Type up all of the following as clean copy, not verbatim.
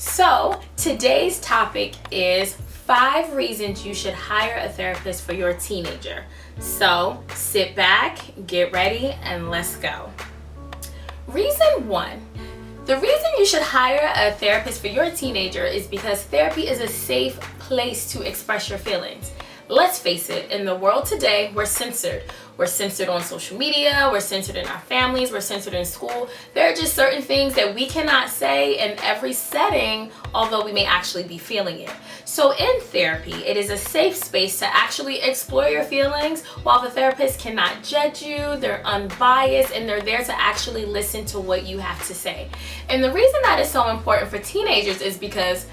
So today's topic is 5 reasons you should hire a therapist for your teenager. So sit back, get ready, and let's go. Reason 1. The reason you should hire a therapist for your teenager is because therapy is a safe place to express your feelings. Let's face it, in the world today, we're censored. We're censored on social media, we're censored in our families, we're censored in school. There are just certain things that we cannot say in every setting, although we may actually be feeling it. So in therapy, it is a safe space to actually explore your feelings while the therapist cannot judge you, they're unbiased, and they're there to actually listen to what you have to say. And the reason that is so important for teenagers is because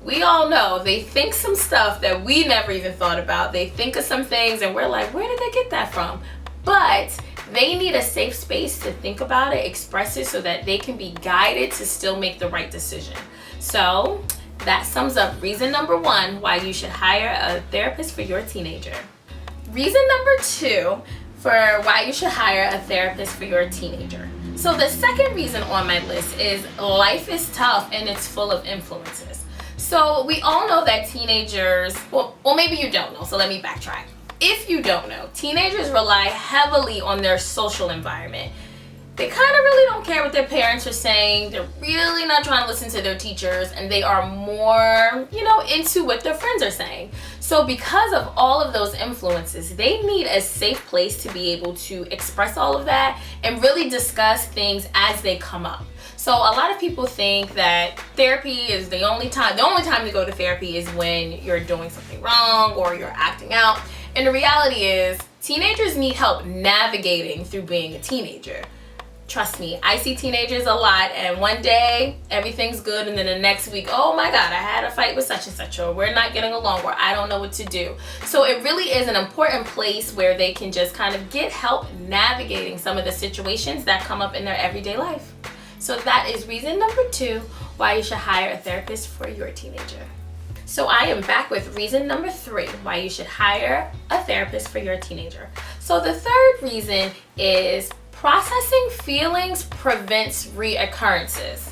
we all know they think some stuff that we never even thought about. They think of some things and we're like, where did they get that from? But they need a safe space to think about it, express it, so that they can be guided to still make the right decision. So that sums up reason number 1 why you should hire a therapist for your teenager. Reason number 2 for why you should hire a therapist for your teenager. So the second reason on my list is life is tough and it's full of influences. So we all know that teenagers, well maybe you don't know, so let me backtrack. If you don't know, teenagers rely heavily on their social environment. They kind of really don't care what their parents are saying. They're really not trying to listen to their teachers, and they are more, into what their friends are saying. So because of all of those influences, they need a safe place to be able to express all of that and really discuss things as they come up. So a lot of people think that therapy is the only time to go to therapy is when you're doing something wrong or you're acting out. And the reality is teenagers need help navigating through being a teenager. Trust me, I see teenagers a lot, and one day everything's good, and then the next week, oh my God, I had a fight with such and such, or we're not getting along, or I don't know what to do. So it really is an important place where they can just kind of get help navigating some of the situations that come up in their everyday life. So that is reason number 2 why you should hire a therapist for your teenager. So I am back with reason number 3 why you should hire a therapist for your teenager. So the third reason is processing feelings prevents reoccurrences.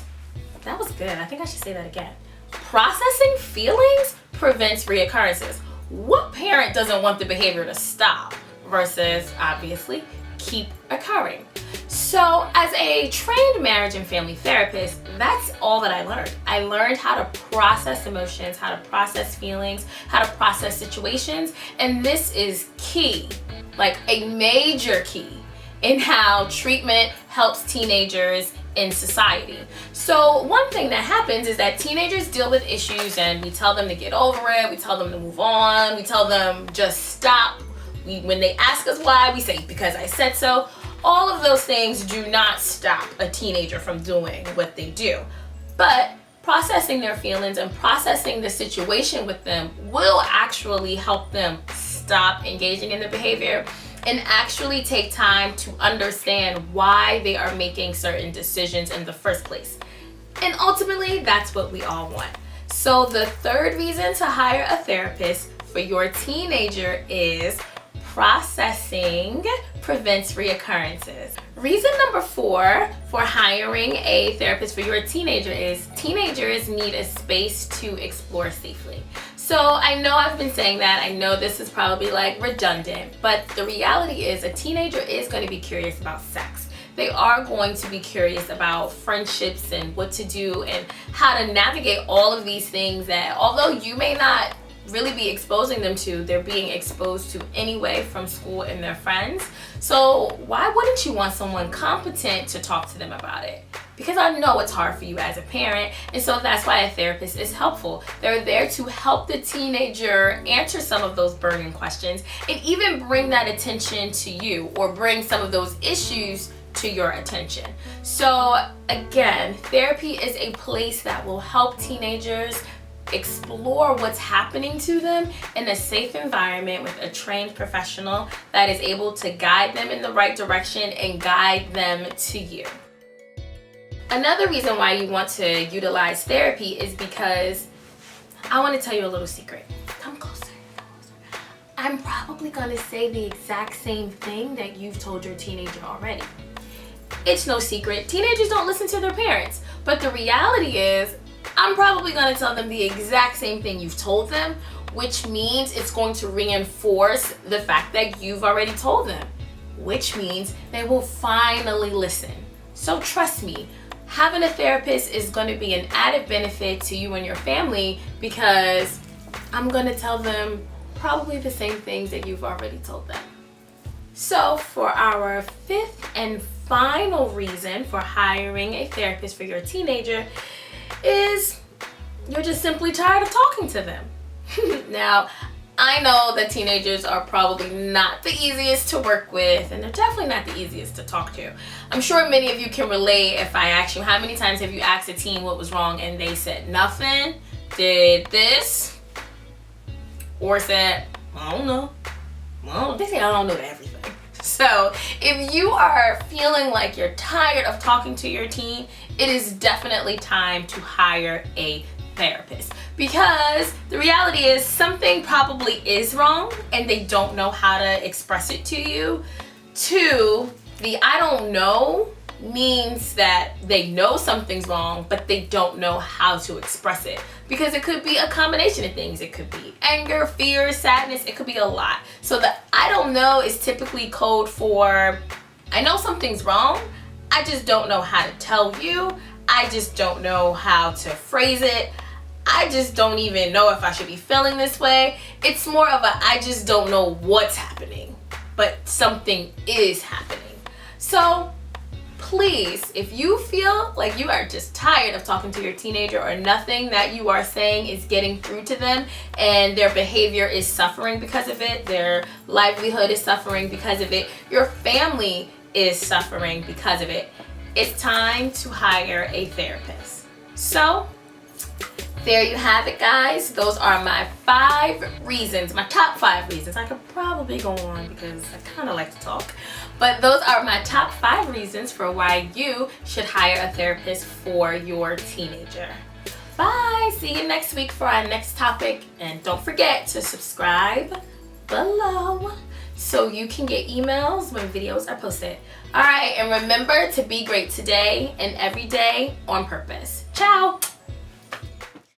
That was good. I think I should say that again. Processing feelings prevents reoccurrences. What parent doesn't want the behavior to stop versus obviously keep occurring? So as a trained marriage and family therapist, that's all that I learned. I learned how to process emotions, how to process feelings, how to process situations, and this is key, like a major key in how treatment helps teenagers in society. So one thing that happens is that teenagers deal with issues and we tell them to get over it, we tell them to move on, we tell them just stop. When they ask us why, we say because I said so. All of those things do not stop a teenager from doing what they do. But processing their feelings and processing the situation with them will actually help them stop engaging in the behavior and actually take time to understand why they are making certain decisions in the first place. And ultimately, that's what we all want. So the third reason to hire a therapist for your teenager is processing prevents reoccurrences. Reason number 4 for hiring a therapist for your teenager is teenagers need a space to explore safely. So I know I've been saying that. I know this is probably like redundant, but the reality is a teenager is going to be curious about sex. They are going to be curious about friendships and what to do and how to navigate all of these things that although you may not really be exposing them to, they're being exposed to anyway from school and their friends. So why wouldn't you want someone competent to talk to them about it? Because I know it's hard for you as a parent, and so that's why a therapist is helpful. They're there to help the teenager answer some of those burning questions and even bring that attention to you or bring some of those issues to your attention. So again, therapy is a place that will help teenagers explore what's happening to them in a safe environment with a trained professional that is able to guide them in the right direction and guide them to you. Another reason why you want to utilize therapy is because I want to tell you a little secret. Come closer. I'm probably going to say the exact same thing that you've told your teenager already. It's no secret. Teenagers don't listen to their parents. But the reality is, I'm probably going to tell them the exact same thing you've told them, which means it's going to reinforce the fact that you've already told them, which means they will finally listen. So trust me, having a therapist is going to be an added benefit to you and your family, because I'm going to tell them probably the same things that you've already told them. So for our fifth and final reason for hiring a therapist for your teenager is you're just simply tired of talking to them. Now, I know that teenagers are probably not the easiest to work with, and they're definitely not the easiest to talk to. I'm sure many of you can relate if I ask you, how many times have you asked a teen what was wrong and they said nothing, did this, or said, I don't know. Well, they say I don't know everything. So if you are feeling like you're tired of talking to your teen, it is definitely time to hire a therapist, because the reality is something probably is wrong and they don't know how to express it to you. Two, the I don't know means that they know something's wrong, but they don't know how to express it, because it could be a combination of things. It could be anger, fear, sadness. It could be a lot. So the I don't know is typically code for I know something's wrong, I just don't know how to tell you, I just don't know how to phrase it, I just don't even know if I should be feeling this way. It's more of a I just don't know what's happening, but something is happening. So please, if you feel like you are just tired of talking to your teenager, or nothing that you are saying is getting through to them and their behavior is suffering because of it, their livelihood is suffering because of it, your family is suffering because of it, it's time to hire a therapist. So there you have it, guys. Those are my 5 reasons, my top 5 reasons. I could probably go on because I kind of like to talk, but those are my top 5 reasons for why you should hire a therapist for your teenager. Bye. See you next week for our next topic, and don't forget to subscribe below so you can get emails when videos are posted. All right, and remember to be great today and every day on purpose. Ciao.